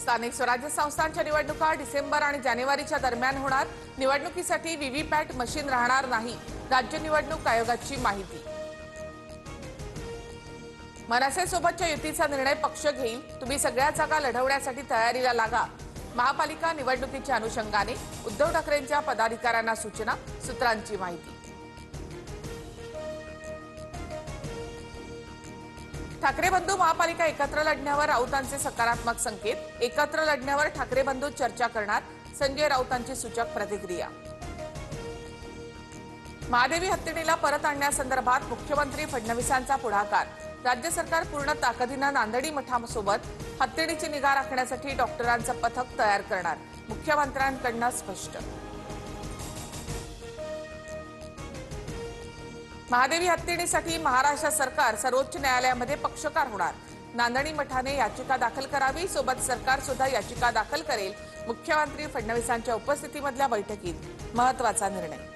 स्थानिक स्वराज्य संस्थांच्या निवडणुका डिसेंबर आणि जानेवारीच्या दरम्यान होणार। निवडणुकीसाठी व्हीव्हीपॅट मशीन राहणार नाही, राज्य निवडणूक आयोगाची माहिती। मनसेसोबतच्या युतीचा निर्णय पक्ष घेईल, तुम्ही सगळ्या जागा लढवण्यासाठी तयारीला लागा। महापालिका निवडणुकीच्या अनुषंगाने उद्धव ठाकरेंच्या पदाधिकाऱ्यांना सूचना, सूत्रांची माहिती। ठाकरे बंधू महापालिका एकत्र लढण्यावर राऊतांचे सकारात्मक संकेत। एकत्र लढण्यावर ठाकरे बंधू चर्चा करणार, संजय राऊतांची सूचक प्रतिक्रिया। महादेवी हत्तीणीला परत आणण्यासंदर्भात मुख्यमंत्री फडणवीसांचा पुढाकार। राज्य सरकार पूर्ण ताकदीने नांदणी मठासोबत हत्तीणीची निगा राखण्यासाठी डॉक्टरांचं पथक तयार करणार, मुख्यमंत्र्यांकडून स्पष्ट। महादेवी हत्तीणीसाठी महाराष्ट्र सरकार सर्वोच्च न्यायालयामध्ये पक्षकार होणार। नांदणी मठाने याचिका दाखल करावी, सोबत सरकार सुद्धा याचिका दाखल करेल। मुख्यमंत्री फडणवीसांच्या उपस्थितीमधल्या बैठकीत महत्त्वाचा निर्णय।